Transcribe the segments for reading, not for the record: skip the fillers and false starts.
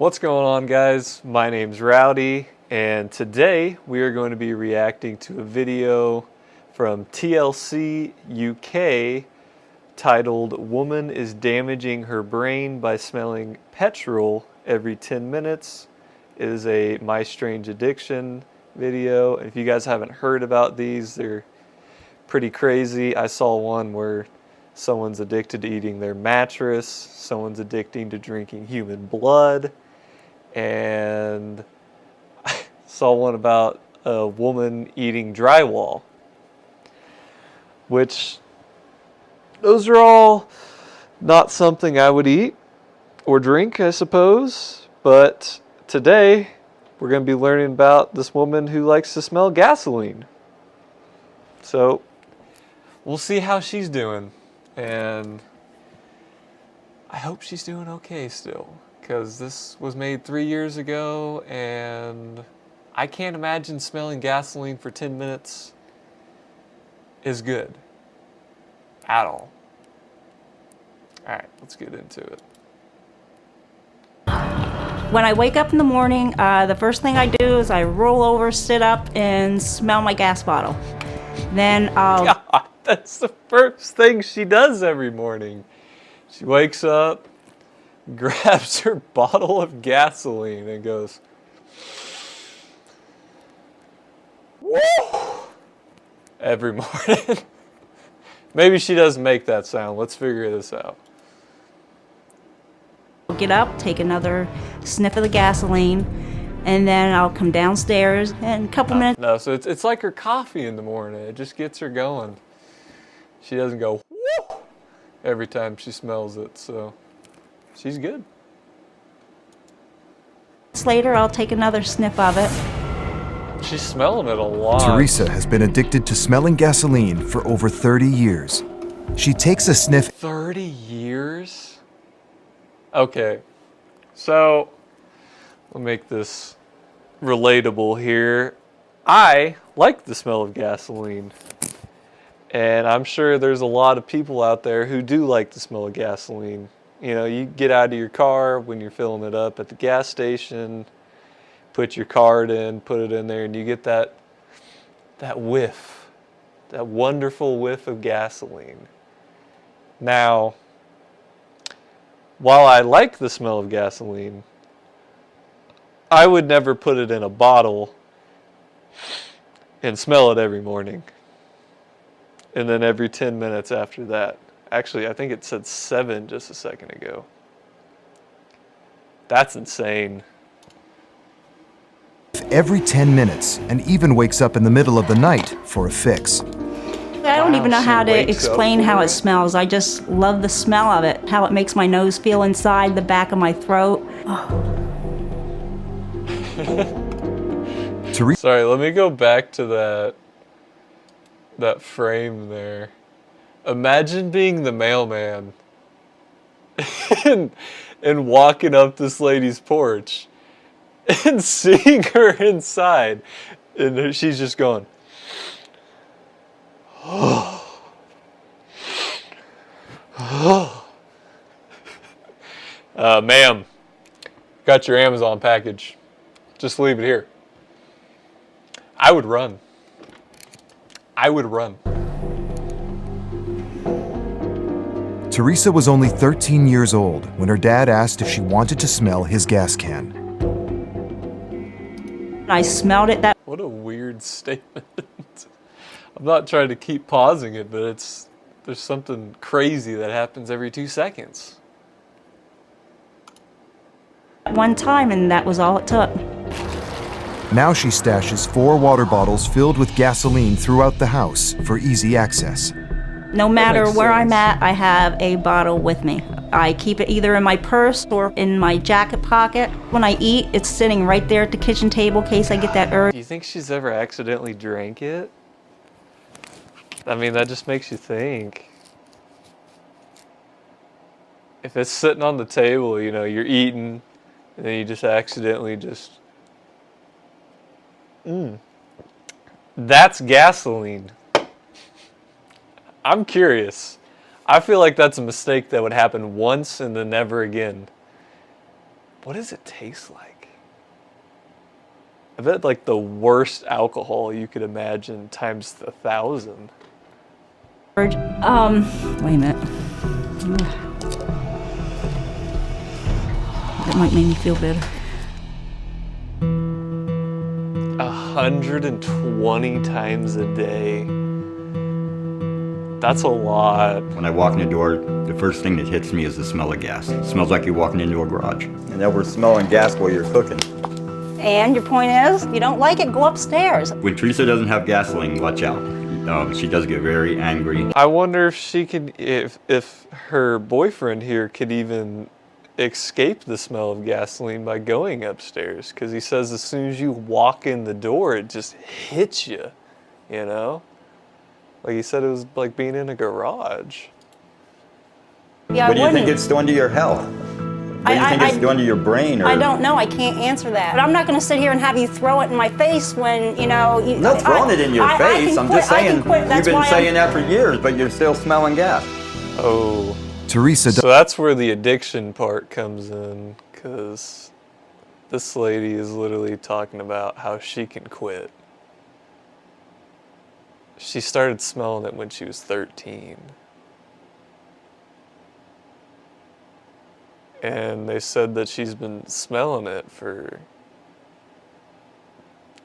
What's going on, guys? My name's Rowdy, and today we are going to be reacting to a video from TLC UK titled "Woman is Damaging Her Brain by Smelling Petrol Every 10 Minutes." It is a My Strange Addiction video. If you guys haven't heard about these, they're pretty crazy. I saw one where someone's addicted to eating their mattress, someone's addicted to drinking human blood, and I saw one about a woman eating drywall, which those are all not something I would eat or drink, I suppose, but today we're going to be learning about this woman who likes to smell gasoline. So we'll see how she's doing, and I hope she's doing okay still, because this was made 3 years ago, and I can't imagine smelling gasoline for 10 minutes is good at all. Alright, let's get into it. When I wake up in the morning, the first thing I do is I roll over, sit up, and smell my gas bottle. Then I'll... God, that's the first thing she does every morning. She wakes up, grabs her bottle of gasoline, and goes, woo! Every morning. Maybe she doesn't make that sound. Let's figure this out. get up, take another sniff of the gasoline, and then I'll come downstairs and a couple minutes. No, so it's like her coffee in the morning. It just gets her going. She doesn't go woo every time she smells it, so she's good. Later, I'll take another sniff of it. She's smelling it a lot. Teresa has been addicted to smelling gasoline for over 30 years. She takes a sniff. 30 years? Okay, so we'll make this relatable here. I like the smell of gasoline, and I'm sure there's a lot of people out there who do like the smell of gasoline. You know, you get out of your car when you're filling it up at the gas station, put your card in, put it in there, and you get that whiff, that wonderful whiff of gasoline. Now, while I like the smell of gasoline, I would never put it in a bottle and smell it every morning. And then every 10 minutes after that. Actually, I think it said 7 just a second ago. That's insane. Every 10 minutes, and even wakes up in the middle of the night for a fix. I don't even know she how to wakes explain up how for it it. smells. I just love the smell of it, how it makes my nose feel inside the back of my throat. Teresa Sorry, let me go back to that frame there. Imagine being the mailman and walking up this lady's porch and seeing her inside, and she's just going, ma'am, got your Amazon package. Just leave it here. I would run. I would run. Teresa was only 13 years old when her dad asked if she wanted to smell his gas can. I smelled it that What a weird statement. I'm not trying to keep pausing it, but there's something crazy that happens every 2 seconds. one time, and that was all it took. Now she stashes 4 water bottles filled with gasoline throughout the house for easy access. No matter makes where I'm sense. at, I have a bottle with me. I keep it either in my purse or in my jacket pocket. When I eat, it's sitting right there at the kitchen table in case I get that urge. Do you think she's ever accidentally drank it? I mean, that just makes you think. If it's sitting on the table, you know, you're eating, and then you just accidentally just... That's gasoline. I'm curious. I feel like that's a mistake that would happen once and then never again. What does it taste like? I bet like the worst alcohol you could imagine times 1,000. Wait a minute. That might make me feel better. 120 times a day. That's a lot. When I walk in the door, the first thing that hits me is the smell of gas. It smells like you're walking into a garage. And now we're smelling gas while you're cooking. And your point is, if you don't like it, go upstairs. When Teresa doesn't have gasoline, watch out. She does get very angry. I wonder if she could, if her boyfriend here could even escape the smell of gasoline by going upstairs, because he says as soon as you walk in the door, it just hits you, you know? Like he said, it was like being in a garage. Yeah, What do you think it's doing to your health? What do you think it's doing to your brain? Or... I don't know. I can't answer that. But I'm not going to sit here and have you throw it in my face when, you know... I'm not throwing it in your face. I'm just saying, you've been saying that for years, but you're still smelling gas. Oh. Teresa So that's where the addiction part comes in, because this lady is literally talking about how she can quit. She started smelling it when she was 13. And they said that she's been smelling it for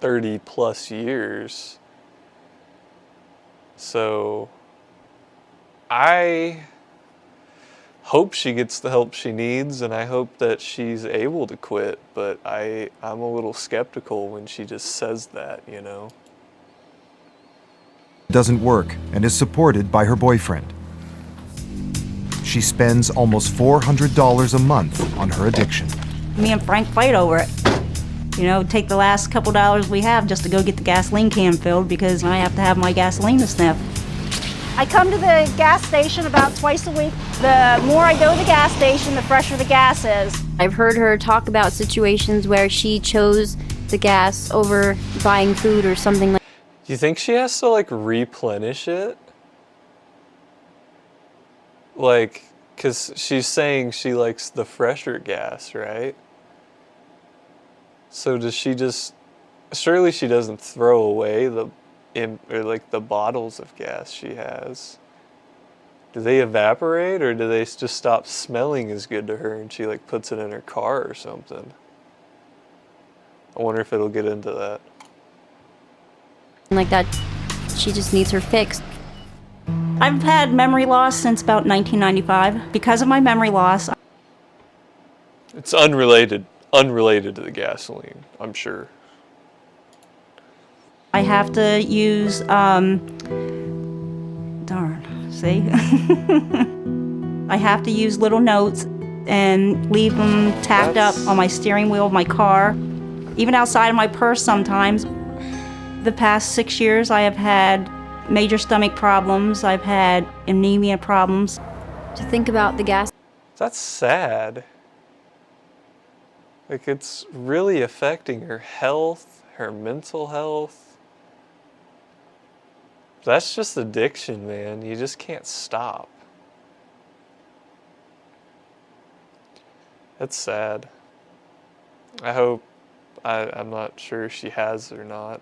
30 plus years. So I hope she gets the help she needs, and I hope that she's able to quit, but I'm a little skeptical when she just says that, you know? doesn't work and is supported by her boyfriend. She spends almost $400 a month on her addiction. Me and Frank fight over it. You know, take the last couple dollars we have just to go get the gasoline can filled because I have to have my gasoline to sniff. I come to the gas station about twice a week. The more I go to the gas station, the fresher the gas is. I've heard her talk about situations where she chose the gas over buying food or something like that. Do you think she has to, like, replenish it? Like, because she's saying she likes the fresher gas, right? So does she just... Surely she doesn't throw away the bottles of gas she has. Do they evaporate, or do they just stop smelling as good to her and she, like, puts it in her car or something? I wonder if it'll get into that. Like that, she just needs her fix. I've had memory loss since about 1995. Because of my memory loss, It's unrelated to the gasoline, I'm sure. I have to use, darn, see? I have to use little notes and leave them tacked up on my steering wheel of my car, even outside of my purse sometimes. The past 6 years, I have had major stomach problems. I've had anemia problems. To think about the gas. That's sad. Like, it's really affecting her health, her mental health. That's just addiction, man. You just can't stop. That's sad. I hope, I'm not sure if she has or not.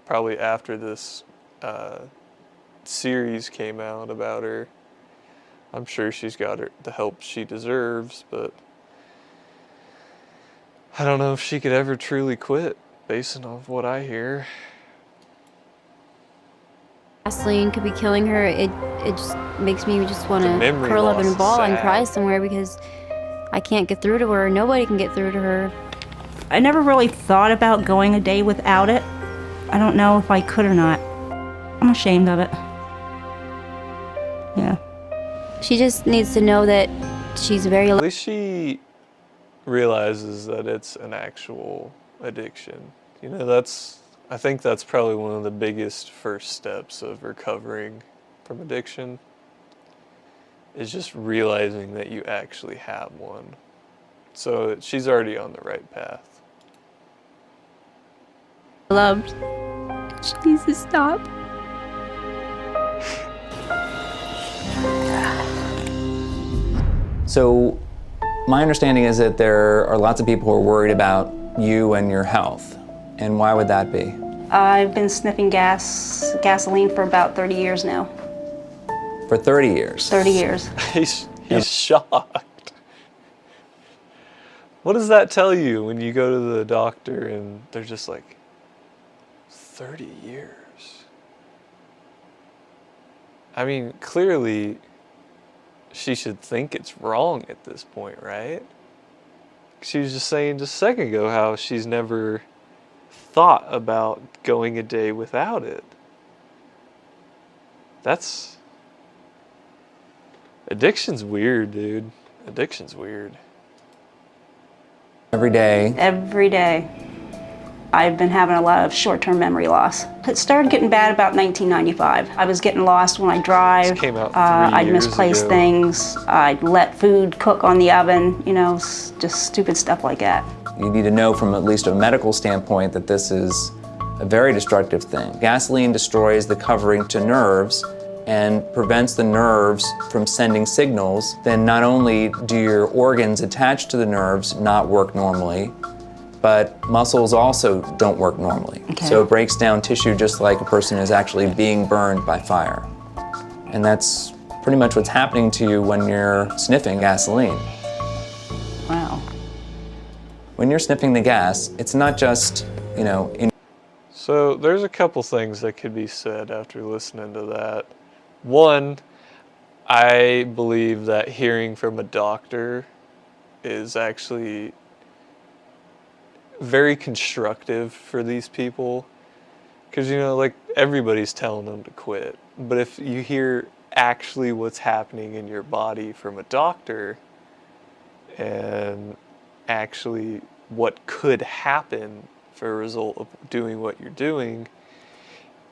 Probably after this series came out about her. I'm sure she's got the help she deserves, but I don't know if she could ever truly quit, based on what I hear. Gasoline could be killing her. It just makes me just want The to memory curl up loss in a is ball and sad. cry somewhere because I can't get through to her. Nobody can get through to her. I never really thought about going a day without it. I don't know if I could or not. I'm ashamed of it. Yeah. She just needs to know that she's very At least she realizes that it's an actual addiction. You know, I think that's probably one of the biggest first steps of recovering from addiction, is just realizing that you actually have one. So she's already on the right path. loved. She needs to stop. So My understanding is that there are lots of people who are worried about you and your health. And why would that be? I've been sniffing gasoline for about 30 years now. For 30 years? 30 years. He's shocked. What does that tell you when you go to the doctor and they're just like, 30 years? I mean, clearly, she should think it's wrong at this point, right? She was just saying just a second ago how she's never thought about going a day without it. Addiction's weird, dude. Addiction's weird. Every day? Every day. I've been having a lot of short-term memory loss. It started getting bad about 1995. I was getting lost when I drive. This came out 3 I'd years misplace ago. things. I'd let food cook on the oven, you know, just stupid stuff like that. You need to know from at least a medical standpoint that this is a very destructive thing. Gasoline destroys the covering to nerves and prevents the nerves from sending signals. Then not only do your organs attached to the nerves not work normally, but muscles also don't work normally. Okay. So it breaks down tissue just like a person is actually being burned by fire. And that's pretty much what's happening to you when you're sniffing gasoline. Wow. When you're sniffing the gas, it's not just, you know, So there's a couple things that could be said after listening to that. One, I believe that hearing from a doctor is actually very constructive for these people. Because, you know, like, everybody's telling them to quit. But if you hear actually what's happening in your body from a doctor and actually what could happen for a result of doing what you're doing,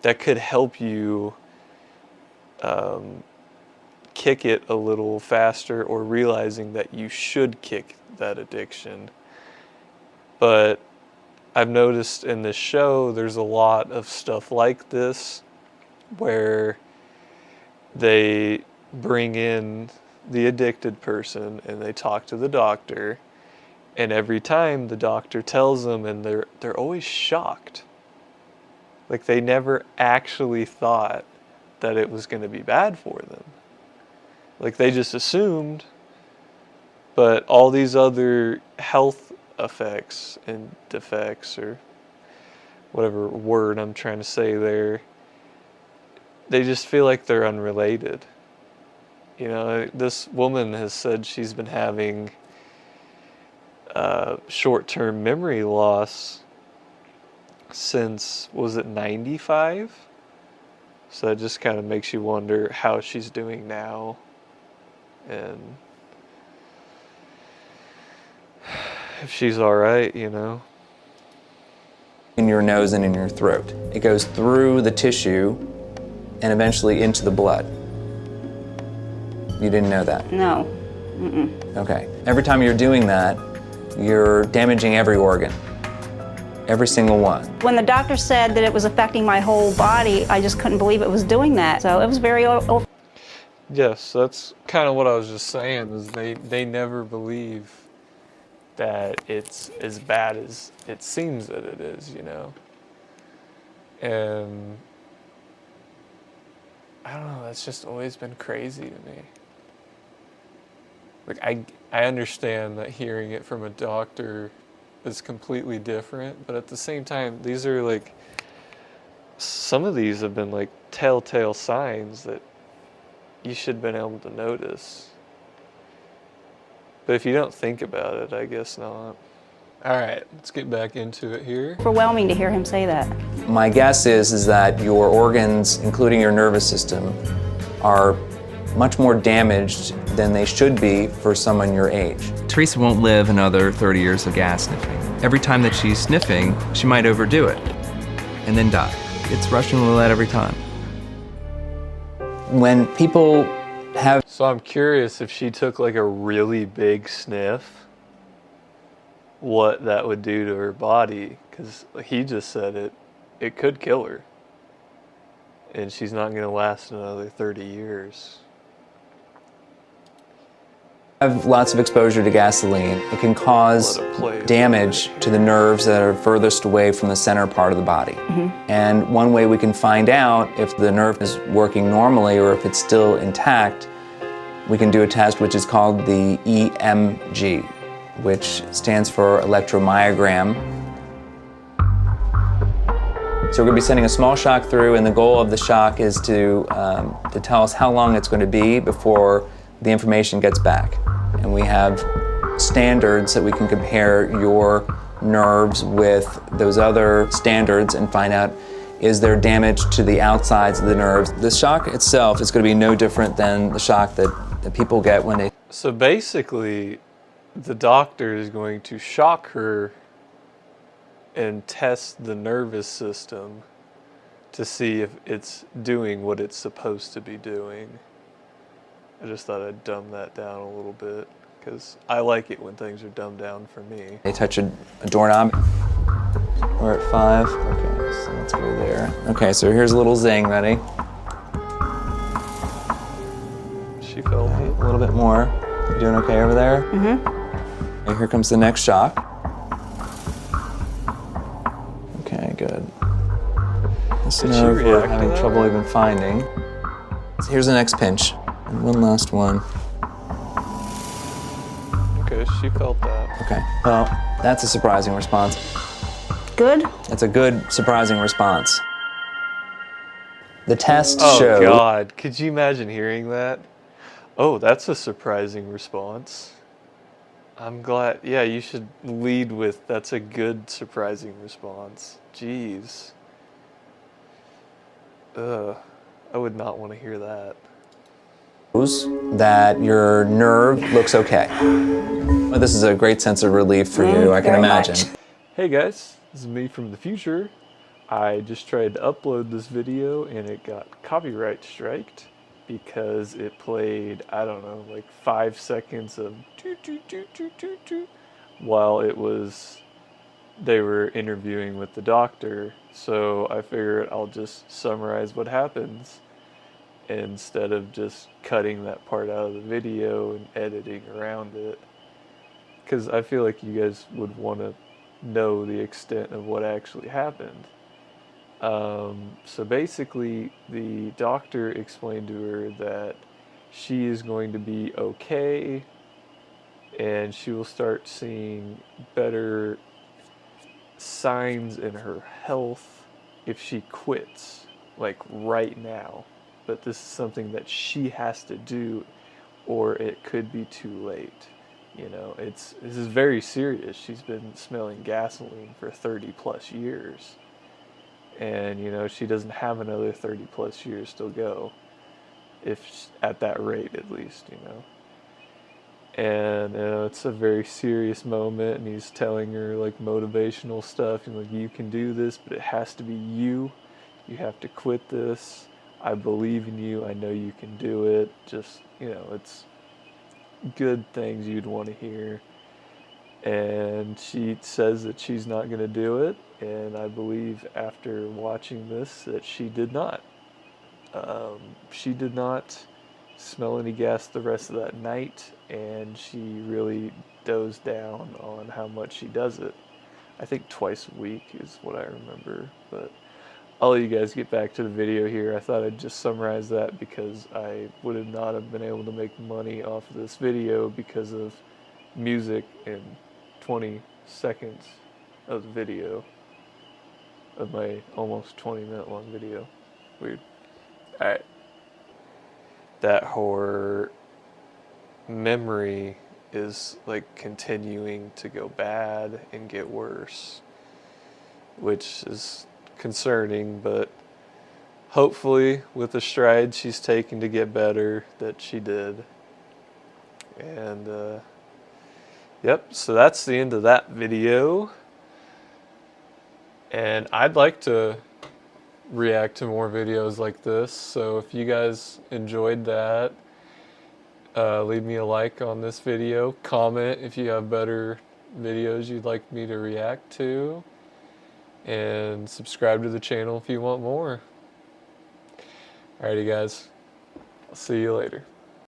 that could help you kick it a little faster, or realizing that you should kick that addiction. But I've noticed in this show there's a lot of stuff like this where they bring in the addicted person and they talk to the doctor, and every time the doctor tells them, and they're always shocked. Like, they never actually thought that it was going to be bad for them. Like, they just assumed, but all these other health effects and defects, or whatever word I'm trying to say there, they just feel like they're unrelated. You know, this woman has said she's been having short-term memory loss since, was it 95? So that just kind of makes you wonder how she's doing now, and if she's all right, you know. in your nose and in your throat. It goes through the tissue and eventually into the blood. You didn't know that? No. Okay. Every time you're doing that, you're damaging every organ. Every single one. When the doctor said that it was affecting my whole body, I just couldn't believe it was doing that. So it was very Yes, that's kind of what I was just saying, is they never believe that it's as bad as it seems that it is, you know? And I don't know, that's just always been crazy to me. Like, I understand that hearing it from a doctor is completely different, but at the same time, these are like, some of these have been like telltale signs that you should have been able to notice. But if you don't think about it, I guess not. All right, let's get back into it here. overwhelming to hear him say that. My guess is that your organs, including your nervous system, are much more damaged than they should be for someone your age. Teresa won't live another 30 years of gas sniffing. Every time that she's sniffing, she might overdo it and then die. It's Russian roulette every time. When people have So I'm curious, if she took like a really big sniff, what that would do to her body, because he just said it could kill her, and she's not going to last another 30 years. Have lots of exposure to gasoline. It can cause Let it play. damage to the nerves that are furthest away from the center part of the body. And one way we can find out if the nerve is working normally or if it's still intact, we can do a test which is called the EMG, which stands for electromyogram. So we're going to be sending a small shock through, and the goal of the shock is to tell us how long it's going to be before the information gets back. And we have standards that we can compare your nerves with those other standards and find out, is there damage to the outsides of the nerves. The shock itself is going to be no different than the shock that people get when they... So basically, the doctor is going to shock her and test the nervous system to see if it's doing what it's supposed to be doing. I just thought I'd dumb that down a little bit, because I like it when things are dumbed down for me. They touch a doorknob. We're at 5. Okay, so let's go there. Okay, so here's a little zing. Ready? She felt it. A little bit more. You doing okay over there? Mm-hmm. Okay, here comes the next shock. Okay, good. This Did she nerve we're react to having that? trouble even finding. So here's the next pinch. And one last one. Okay, she felt that. Okay, well, that's a surprising response. Good? That's a good, surprising response. The test Oh showed... God, could you imagine hearing that? Oh, that's a surprising response. I'm glad, yeah, you should lead with, that's a good, surprising response. Jeez. Ugh, I would not want to hear that. that your nerve looks okay. Well, this is a great sense of relief for you, I can very imagine. much. Hey guys, this is me from the future. I just tried to upload this video and it got copyright striked because it played, I don't know, like 5 seconds of toot toot toot toot toot toot while they were interviewing with the doctor. So I figured I'll just summarize what happens instead of just cutting that part out of the video and editing around it. Because I feel like you guys would want to know the extent of what actually happened. So basically, the doctor explained to her that she is going to be okay and she will start seeing better signs in her health if she quits, like right now. But this is something that she has to do or it could be too late. You know, this is very serious. She's been smelling gasoline for 30 plus years. And, you know, she doesn't have another 30 plus years to go. At that rate, at least, you know. And, you know, it's a very serious moment, and he's telling her, like, motivational stuff. And, like, you can do this, but it has to be you. You have to quit this. I believe in you. I know you can do it. Just, you know, it's good things you'd want to hear. And she says that she's not going to do it, and I believe after watching this that she did not. She did not smell any gas the rest of that night, and she really dozed down on how much she does it. I think twice a week is what I remember, but I'll let you guys get back to the video here. I thought I'd just summarize that because I would not have been able to make money off of this video because of music and 20 seconds of the video, of my almost 20-minute long video. Weird. Alright. That horror memory is like continuing to go bad and get worse, which is concerning, but hopefully with the strides she's taken to get better, that she did. And yep, so that's the end of that video. And I'd like to react to more videos like this, so if you guys enjoyed that, leave me a like on this video, comment if you have better videos you'd like me to react to, and subscribe to the channel if you want more. Alrighty guys, I'll see you later.